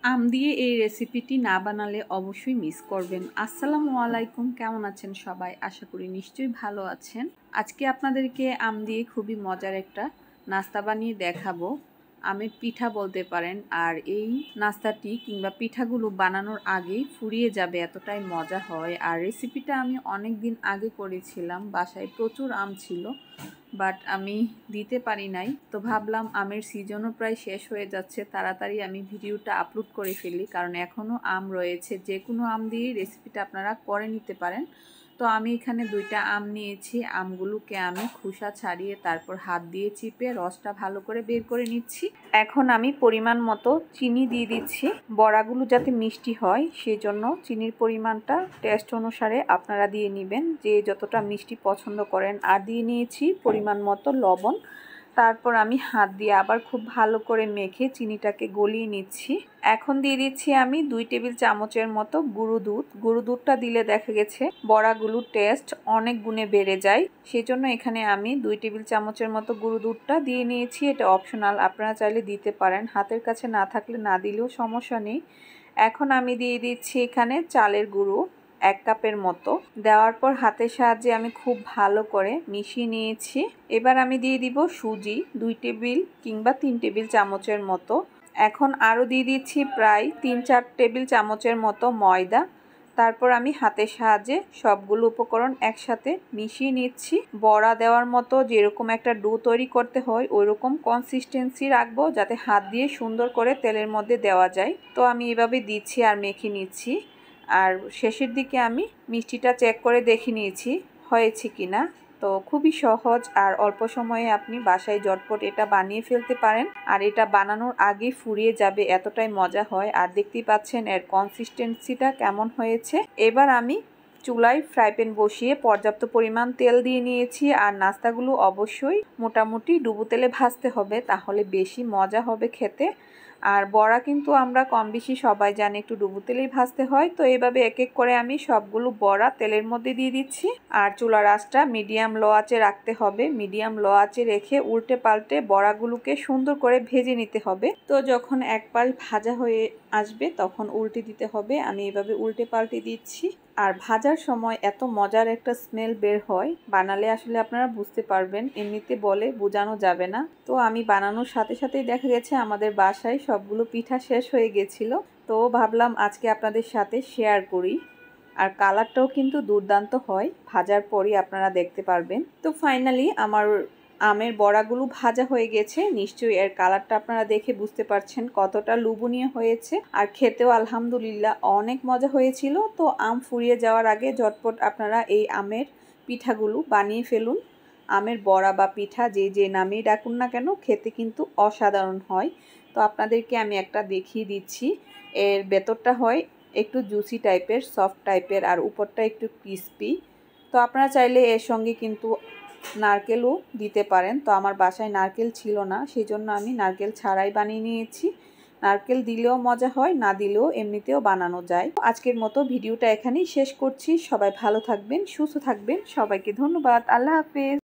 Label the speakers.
Speaker 1: আম দিয়ে এই রেসিপিটি না বানালে অবশ্যই মিস করবেন। আসসালামু আলাইকুম, কেমন আছেন সবাই? আশা করি নিশ্চয়ই ভালো আছেন। আজকে আপনাদেরকে আম দিয়ে খুবই মজার একটা নাস্তা বানিয়ে দেখাবো। আমের পিঠা বলতে পারেন। আর এই নাস্তাটি কিংবা পিঠাগুলো বানানোর আগেই ফুরিয়ে যাবে, এতটাই মজা হয়। আর রেসিপিটা আমি অনেক দিন আগে করেছিলাম, বাসায় প্রচুর আম ছিল, বাট আমি দিতে পারি নাই। তো ভাবলাম আমের সিজনও প্রায় শেষ হয়ে যাচ্ছে, তাড়াতাড়ি আমি ভিডিওটা আপলোড করে ফেলি, কারণ এখনও আম রয়েছে। যে কোনো আম দিয়ে রেসিপিটা আপনারা করে নিতে পারেন। তো আমি এখানে 2টা আম নিয়েছি। আমগুলোকে আমি খোসা ছাড়িয়ে তারপর হাত দিয়ে চিপে রসটা ভালো করে বের করে নিচ্ছি। এখন আমি পরিমাণ মতো চিনি দিয়ে দিচ্ছি। বড়াগুলো যাতে মিষ্টি হয় সেজন্য চিনির পরিমাণটা টেস্ট অনুসারে আপনারা দিয়ে নেবেন, যে যতটা মিষ্টি পছন্দ করেন। আর দিয়ে নিয়েছি পরিমাণ মতো লবণ। তারপর আমি হাত দিয়ে আবার খুব ভালো করে মেখে চিনিটাকে গলিয়ে নিচ্ছি। এখন দিয়ে দিচ্ছি আমি 2 টেবিল চামচের মতো গুঁড়ো দুধ। গুঁড়ো দুধটা দিলে দেখা গেছে বড়াগুলোর টেস্ট অনেক গুণে বেড়ে যায়, সেজন্য এখানে আমি 2 টেবিল চামচের মতো গুঁড়ো দুধটা দিয়ে নিয়েছি। এটা অপশনাল, আপনারা চাইলে দিতে পারেন, হাতের কাছে না থাকলে না দিলেও সমস্যা নেই। এখন আমি দিয়ে দিচ্ছি এখানে চালের গুঁড়ো 1 কাপের মতো। দেওয়ার পর হাতের সাহায্যে আমি খুব ভালো করে মিশিয়ে নিয়েছি। এবার আমি দিয়ে দিব সুজি 2 টেবিল কিংবা 3 টেবিল চামচের মতো। এখন আরও দিয়ে দিচ্ছি প্রায় 3-4 টেবিল চামচের মতো ময়দা। তারপর আমি হাতের সাহায্যে সবগুলো উপকরণ একসাথে মিশিয়ে নিচ্ছি। বড়া দেওয়ার মতো যেরকম একটা ডো তৈরি করতে হয় ওই রকম কনসিস্টেন্সি রাখবো, যাতে হাত দিয়ে সুন্দর করে তেলের মধ্যে দেওয়া যায়। তো আমি এভাবে দিচ্ছি আর মেখে নিচ্ছি। আর শেষের দিকে আমি মিষ্টিটা চেক করে দেখে নিয়েছি হয়েছে কিনা। তো খুবই সহজ আর অল্প সময়ে আপনি বাসায় ঝটপট এটা বানিয়ে ফেলতে পারেন। আর এটা বানানোর আগে ফুরিয়ে যাবে, এতটাই মজা হয়। আর দেখতেই পাচ্ছেন এর কনসিস্টেন্সিটা কেমন হয়েছে। এবার আমি চুলায় ফ্রাই প্যান বসিয়ে পর্যাপ্ত পরিমাণ তেল দিয়ে নিয়েছি। আর নাস্তাগুলো অবশ্যই মোটামুটি ডুবো তেলে ভাজতে হবে, তাহলে বেশি মজা হবে খেতে। আর বড়া কিন্তু আমরা কম বেশি সবাই জানি একটু ডুবো তেলেই ভাজতে হয়। তো এইভাবে এক এক করে আমি সবগুলো বড়া তেলের মধ্যে দিয়ে দিচ্ছি। আর চুলার আঁচটা মিডিয়াম লো আঁচে রাখতে হবে। মিডিয়াম লো আঁচে রেখে উল্টে পাল্টে বড়াগুলোকে সুন্দর করে ভেজে নিতে হবে। তো যখন এক পাশ ভাজা হয়ে আসবে তখন উল্টে দিতে হবে। আমি এভাবে উল্টে পাল্টে দিচ্ছি। আর ভাজার সময় এত মজার একটা স্মেল বের হয়, বানালে আসলে আপনারা বুঝতে পারবেন, এমনিতে বলে বোঝানো যাবে না। তো আমি বানানোর সাথে সাথেই দেখা গেছে আমাদের বাসায় সবগুলো পিঠা শেষ হয়ে গেছিল। তো ভাবলাম আজকে আপনাদের সাথে শেয়ার করি। আর কালারটাও কিন্তু দুর্দান্ত হয়, ভাজার পরই আপনারা দেখতে পারবেন। তো ফাইনালি আমার আমের বড়াগুলো ভাজা হয়ে গেছে। নিশ্চয়ই এর কালারটা আপনারা দেখে বুঝতে পারছেন কতটা লোভনীয় হয়েছে। আর খেতেও আলহামদুলিল্লাহ অনেক মজা হয়েছিল। তো আম ফুরিয়ে যাওয়ার আগে ঝটপট আপনারা এই আমের পিঠাগুলো বানিয়ে ফেলুন। আমের বড়া বা পিঠা যে যে নামেই ডাকুন না কেন, খেতে কিন্তু অসাধারণ হয়। তো আপনাদেরকে আমি একটা দেখিয়ে দিচ্ছি। এর ভেতরটা হয় একটু জুসি টাইপের, সফট টাইপের, আর উপরটা একটু ক্রিস্পি। তো আপনারা চাইলে এর সঙ্গে কিন্তু নারকেলও দিতে পারেন। তো আমার বাসায় নারকেল ছিল না, সেই জন্য আমি নারকেল ছাড়াই বানিয়ে নিয়েছি। নারকেল দিলেও মজা হয়, না দিলেও এমনিতেও বানানো যায়। আজকের মতো ভিডিওটা এখানেই শেষ করছি। সবাই ভালো থাকবেন, সুস্থ থাকবেন। সবাইকে ধন্যবাদ। আল্লাহ হাফেজ।